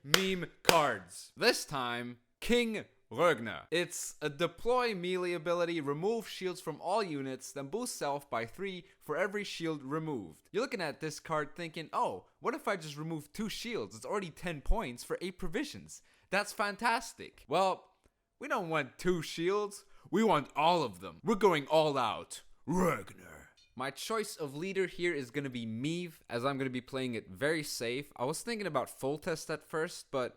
Meme cards. This time, King Ragnar. It's a deploy melee ability, remove shields from all units, then boost self by 3 for every shield removed. You're looking at this card thinking, oh, what if I just remove 2 shields? It's already 10 points for 8 provisions. That's fantastic. Well, we don't want 2 shields. We want all of them. We're going all out. Ragnar. My choice of leader here is going to be Meave, as I'm going to be playing it very safe. I was thinking about full test at first, but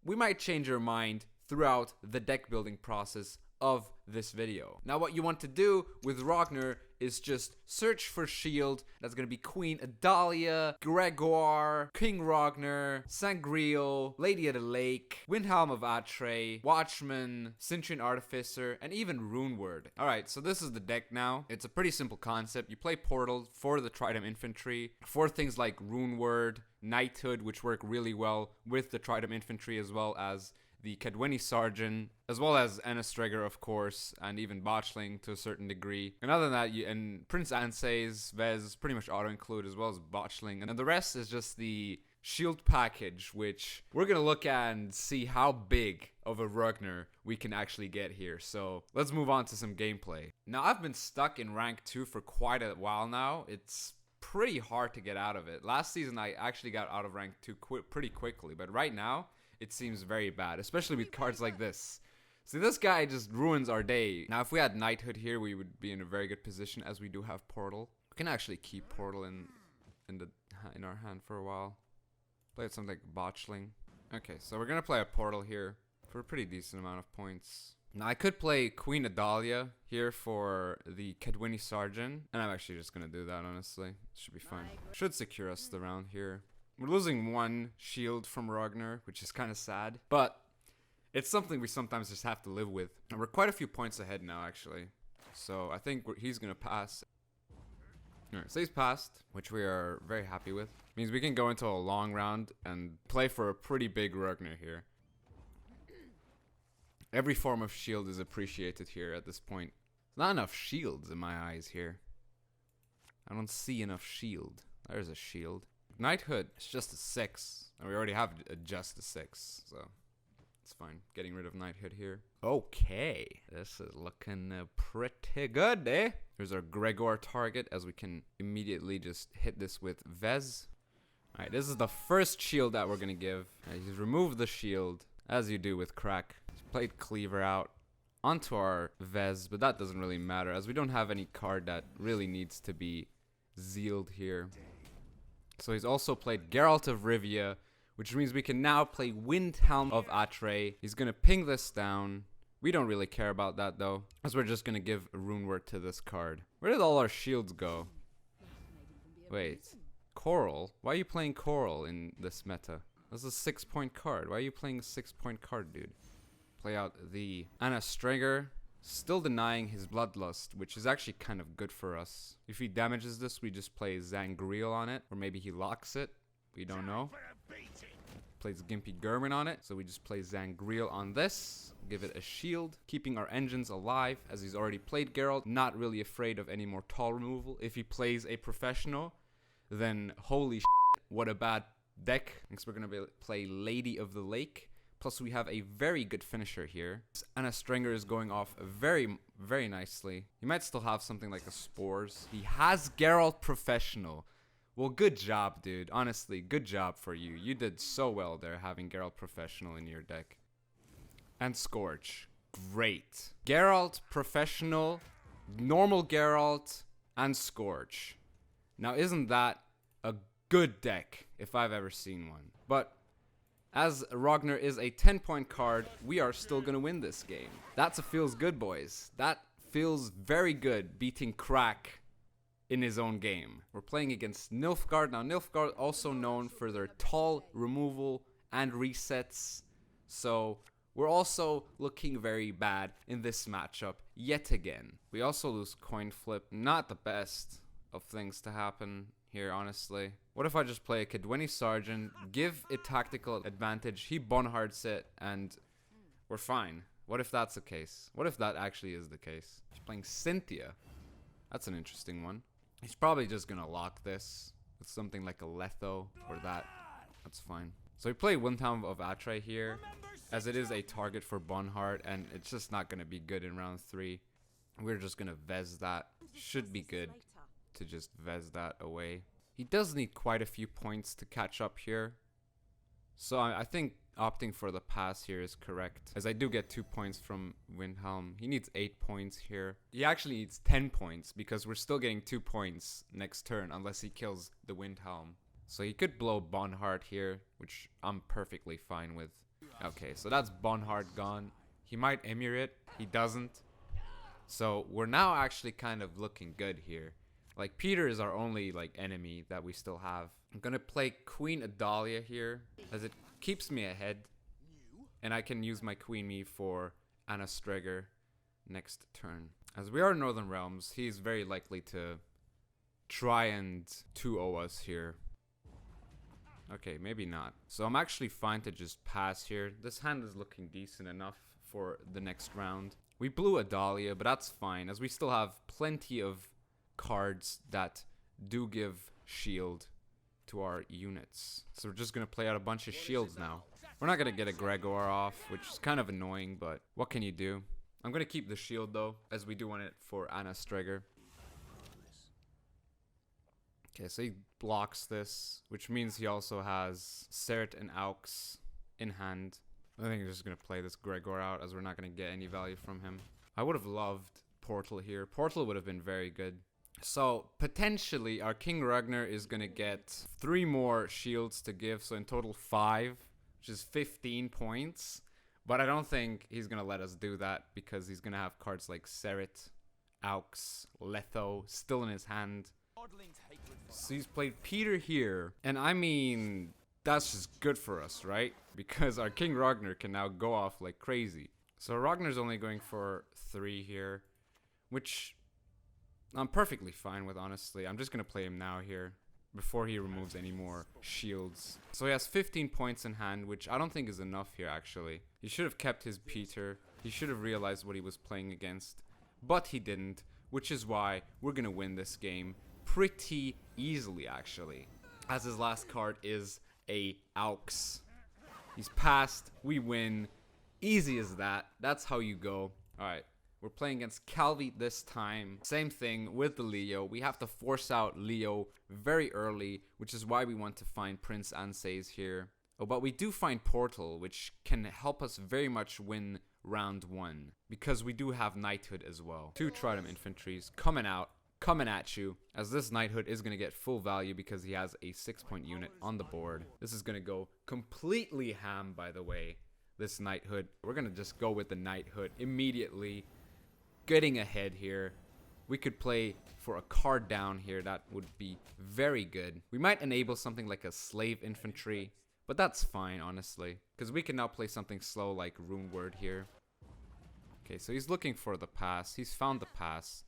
we might change our mind throughout the deck building process of this video. Now what you want to do with Ragnar is just search for shield. That's gonna be Queen Adalia, Gregoire, King Ragnar, Sangreal, Lady of the Lake, Windhelm of Atre, Watchman, Cintrian Artificer, and even Runeword. Alright, so this is the deck now. It's a pretty simple concept. You play Portal for the Trident Infantry, for things like Runeword, Knighthood, which work really well with the Trident Infantry, as well as the Kedweni Sergeant, as well as Anastreger, of course, and even Botchling to a certain degree. And other than that, and Prince Ansei's Vez pretty much auto-include, as well as Botchling. And the rest is just the shield package, which we're gonna look at and see how big of a Ragnar we can actually get here. So let's move on to some gameplay. Now, I've been stuck in rank 2 for quite a while now. It's pretty hard to get out of it. Last season, I actually got out of rank 2 pretty quickly, but right now, it seems very bad, especially with cards like this. See, this guy just ruins our day. Now, if we had Knighthood here, we would be in a very good position, as we do have Portal. We can actually keep Portal in our hand for a while. Play something like Botchling. Okay, so we're gonna play a Portal here for a pretty decent amount of points. Now, I could play Queen Adalia here for the Kedweni Sergeant, and I'm actually just gonna do that, honestly. Should be fine. Should secure us the round here. We're losing 1 shield from Ragnar, which is kind of sad, but it's something we sometimes just have to live with. And we're quite a few points ahead now, actually. So I think he's going to pass. Alright, so he's passed, which we are very happy with. Means we can go into a long round and play for a pretty big Ragnar here. Every form of shield is appreciated here at this point. There's not enough shields in my eyes here. I don't see enough shield. There's a shield. Knighthood, it's just a 6. And we already have just a 6, so it's fine. Getting rid of Knighthood here. Okay, this is looking pretty good, eh? Here's our Gregor target, as we can immediately just hit this with Vez. Alright, this is the first shield that we're gonna give. He's removed the shield, as you do with Crack. He's played Cleaver out onto our Vez, but that doesn't really matter, as we don't have any card that really needs to be zealed here. So he's also played Geralt of Rivia, which means we can now play Windhelm of Atre. He's going to ping this down. We don't really care about that, though, as we're just going to give a Runeword to this card. Where did all our shields go? Wait. Coral? Why are you playing Coral in this meta? That's a 6-point card. Why are you playing a 6-point card, dude? Play out the Anastreger. Still denying his Bloodlust, which is actually kind of good for us. If he damages this, we just play Zangreal on it, or maybe he locks it. We don't know. Plays Gimpy Gurman on it, so we just play Zangreal on this. Give it a shield, keeping our engines alive, as he's already played Geralt. Not really afraid of any more tall removal. If he plays a professional, then holy shit, what a bad deck. Next, we're gonna play Lady of the Lake. Plus, we have a very good finisher here. Anastreger is going off very, very nicely. He might still have something like a Spores. He has Geralt Professional. Well, good job, dude. Honestly, good job for you. You did so well there, having Geralt Professional in your deck. And Scorch. Great. Geralt Professional, normal Geralt, and Scorch. Now, isn't that a good deck, if I've ever seen one? But as Ragnar is a 10-point card, we are still going to win this game. That's a feels good, boys. That feels very good, beating Crack in his own game. We're playing against Nilfgaard. Now, Nilfgaard also known for their tall removal and resets. So we're also looking very bad in this matchup yet again. We also lose coin flip. Not the best of things to happen here, honestly. What if I just play a Kedweni Sergeant, give it tactical advantage, he Bonhards it, and we're fine? What if that's the case? What if that actually is the case? He's playing Cynthia. That's an interesting one. He's probably just gonna lock this. with something like a Letho or that. That's fine. So we play Windhelm of Atre here, as it is a target for Bonhart, and it's just not going to be good in round 3. We're just going to Vez that. Should be good to just Vez that away. He does need quite a few points to catch up here. So I think opting for the pass here is correct, as I do get 2 points from Windhelm. He needs 8 points here. He actually needs 10 points because we're still getting 2 points next turn unless he kills the Windhelm. So he could blow Bonhart here, which I'm perfectly fine with. Okay, so that's Bonhart gone. He might Emir it. He doesn't. So we're now actually kind of looking good here. Like, Peter is our only like enemy that we still have. I'm gonna play Queen Adalia here, as it keeps me ahead, and I can use my Queen Me for Anna Streger next turn. As we are Northern Realms, he's very likely to try and 2-0 us here. Okay, maybe not. So I'm actually fine to just pass here. This hand is looking decent enough for the next round. We blew Adalia, but that's fine, as we still have plenty of cards that do give shield to our units. So we're just going to play out a bunch of shields now. We're not going to get a Gregor off, which is kind of annoying, but what can you do? I'm going to keep the shield though, as we do want it for Anna Streger. Okay, so he blocks this, which means he also has Seret and Aux in hand. I think he's just going to play this Gregor out, as we're not going to get any value from him. I would have loved Portal here. Portal would have been very good. So potentially our King Ragnar is going to get 3 more shields to give, so in total 5, which is 15 points. But I don't think he's going to let us do that, because he's going to have cards like Seret, Aux, Letho still in his hand. So he's played Peter here, and I mean, that's just good for us, right? Because our King Ragnar can now go off like crazy. So Ragnar's only going for 3 here, which I'm perfectly fine with, honestly. I'm just going to play him now here before he removes any more shields. So he has 15 points in hand, which I don't think is enough here, actually. He should have kept his Peter. He should have realized what he was playing against, but he didn't, which is why we're going to win this game pretty easily, actually, as his last card is a Aux. He's passed. We win. Easy as that. That's how you go. All right. We're playing against Calvi this time. Same thing with the Leo. We have to force out Leo very early, which is why we want to find Prince Anseis here. Oh, but we do find Portal, which can help us very much win round 1, because we do have Knighthood as well. 2 Trident Infantries coming out, coming at you, as this Knighthood is going to get full value because he has a 6-point unit on the board. This is going to go completely ham, by the way, this Knighthood. We're going to just go with the Knighthood immediately. Getting ahead here. We could play for a card down here. That would be very good. We might enable something like a Slave Infantry, but that's fine, honestly, because we can now play something slow like Rune Word here. Okay, so he's looking for the pass. He's found the pass.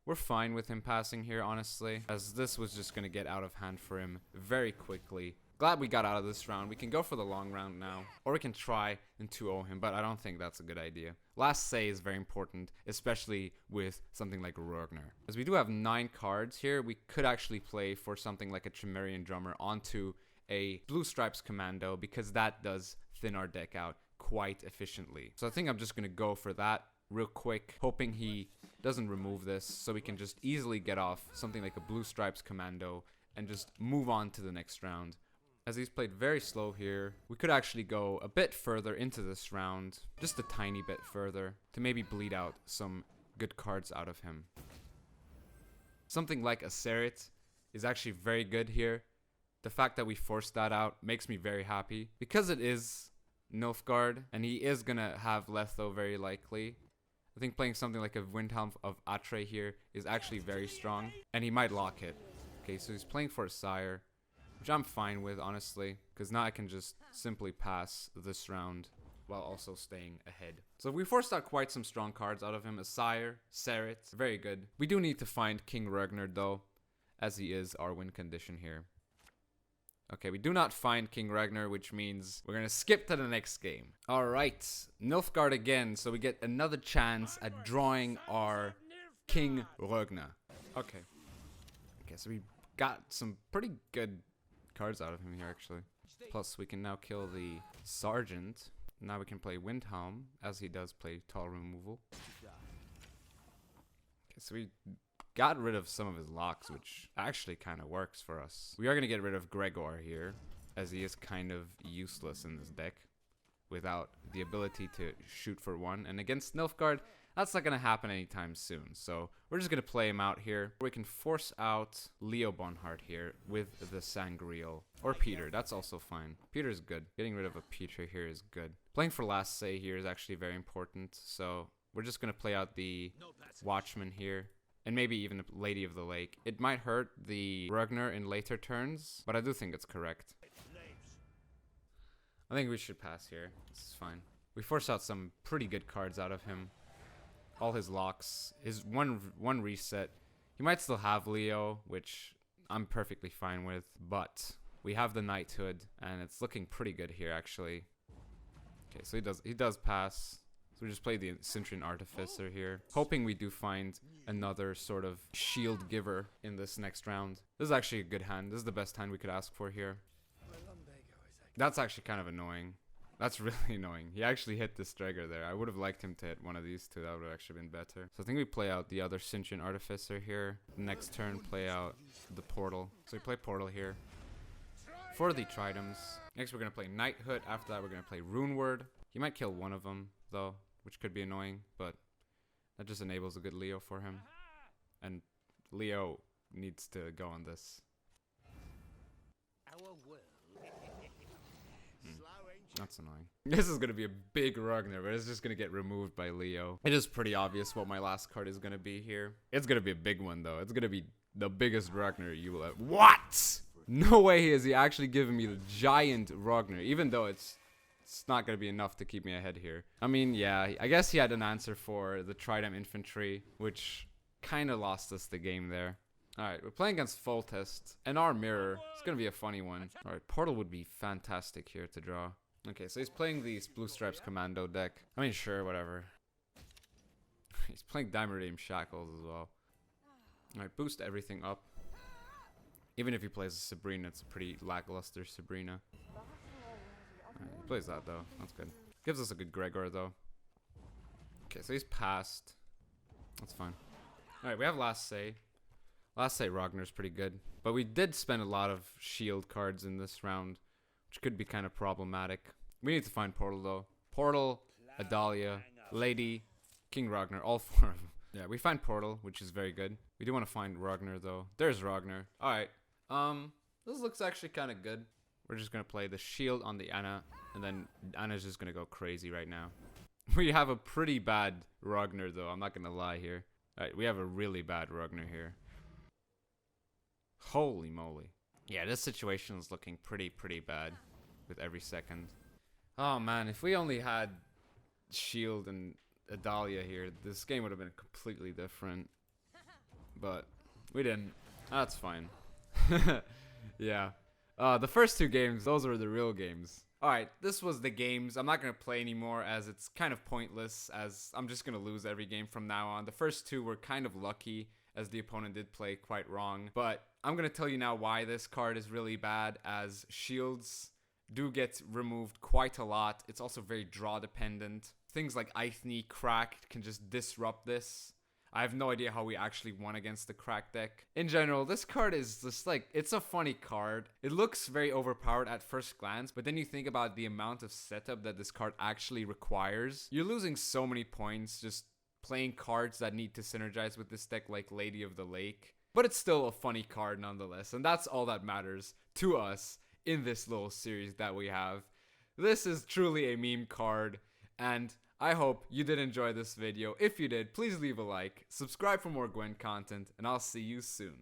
We're fine with him passing here, honestly, as this was just going to get out of hand for him very quickly. Glad we got out of this round. We can go for the long round now, or we can try and 2-0 him, but I don't think that's a good idea. Last say is very important, especially with something like Ragnar. As we do have 9 cards here, we could actually play for something like a Tremerian Drummer onto a Blue Stripes Commando, because that does thin our deck out quite efficiently. So I think I'm just going to go for that real quick, hoping he doesn't remove this, so we can just easily get off something like a Blue Stripes Commando and just move on to the next round. As he's played very slow here, we could actually go a bit further into this round, just a tiny bit further, to maybe bleed out some good cards out of him. Something like a Seret is actually very good here. The fact that we forced that out makes me very happy, because it is Nilfgaard, and he is gonna have Letho very likely. I think playing something like a Windhelm of Atre here is actually very strong, and he might lock it. Okay, so he's playing for a Sire, which I'm fine with, honestly, because now I can just simply pass this round while also staying ahead. So we forced out quite some strong cards out of him. A Sire, Seret, very good. We do need to find King Ragnar though, as he is our win condition here. Okay, we do not find King Ragnar, which means we're going to skip to the next game. Alright, Nilfgaard again, so we get another chance at drawing our King Ragnar. Okay, so we got some pretty good cards out of him here, actually. Plus, we can now kill the Sergeant. Now we can play Windhelm, as he does play Tall Removal. Okay, so we got rid of some of his locks, which actually kind of works for us. We are going to get rid of Gregor here, as he is kind of useless in this deck without the ability to shoot for one. And against Nilfgaard, that's not going to happen anytime soon. So we're just going to play him out here. We can force out Leo Bonhart here with the Sangreal. Or Peter, that's also fine. Peter's good. Getting rid of a Peter here is good. Playing for last say here is actually very important. So we're just going to play out the Watchman here. And maybe even the Lady of the Lake. It might hurt the Ragnar in later turns, but I do think it's correct. I think we should pass here. This is fine. We force out some pretty good cards out of him. All his locks, his one reset. He might still have Leo, which I'm perfectly fine with, but we have the Knighthood, and it's looking pretty good here, actually. Okay, so he does pass. So we just play the Cintrian Artificer here, hoping we do find another sort of shield giver in this next round. This is actually a good hand. This is the best hand we could ask for here. That's actually kind of annoying. That's really annoying. He actually hit the Stregger there. I would have liked him to hit one of these two. That would have actually been better. So I think we play out the other Cintrian Artificer here. Next turn, play out the Portal. So we play Portal here for the Tridems. Next, we're going to play Knighthood. After that, we're going to play Runeward. He might kill one of them, though, which could be annoying, but that just enables a good Leo for him. And Leo needs to go on this. That's annoying. This is going to be a big Ragnar, but it's just going to get removed by Leo. It is pretty obvious what my last card is going to be here. It's going to be a big one, though. It's going to be the biggest Ragnar you will have. What? No way is he actually giving me the giant Ragnar, even though it's not going to be enough to keep me ahead here. I mean, yeah, I guess he had an answer for the Trident Infantry, which kind of lost us the game there. Alright, we're playing against Foltest and our Mirror. It's going to be a funny one. Alright, Portal would be fantastic here to draw. Okay, so he's playing the Blue Stripes Commando deck. I mean, sure, whatever. He's playing Diamond Shackles as well. Alright, boost everything up. Even if he plays a Sabrina, it's a pretty lackluster Sabrina. Alright, he plays that though. That's good. Gives us a good Gregor though. Okay, so he's passed. That's fine. Alright, we have Last Say. Last Say Ragnar's pretty good. But we did spend a lot of shield cards in this round, which could be kind of problematic. We need to find Portal though. Portal, Adalia, Lady, King Ragnar, all four of them. Yeah, we find Portal, which is very good. We do want to find Ragnar though. There's Ragnar. Alright. This looks actually kind of good. We're just going to play the shield on the Anna, and then Anna's just going to go crazy right now. We have a pretty bad Ragnar though, I'm not going to lie here. Alright, we have a really bad Ragnar here. Holy moly. Yeah, this situation is looking pretty bad with every second. Oh man, if we only had Shield and Adalia here, this game would have been completely different. But we didn't. That's fine. Yeah. The first two games, those were the real games. Alright, this was the games. I'm not going to play anymore as it's kind of pointless, as I'm just going to lose every game from now on. The first two were kind of lucky, as the opponent did play quite wrong. But I'm going to tell you now why this card is really bad, as shields do get removed quite a lot. It's also very draw dependent. Things like Eithne, Crack can just disrupt this. I have no idea how we actually won against the Crack deck. In general, this card is just like, it's a funny card. It looks very overpowered at first glance, but then you think about the amount of setup that this card actually requires. You're losing so many points just playing cards that need to synergize with this deck, like Lady of the Lake. But it's still a funny card nonetheless, and that's all that matters to us in this little series that we have. This is truly a meme card, and I hope you did enjoy this video. If you did, please leave a like, subscribe for more Gwent content, and I'll see you soon.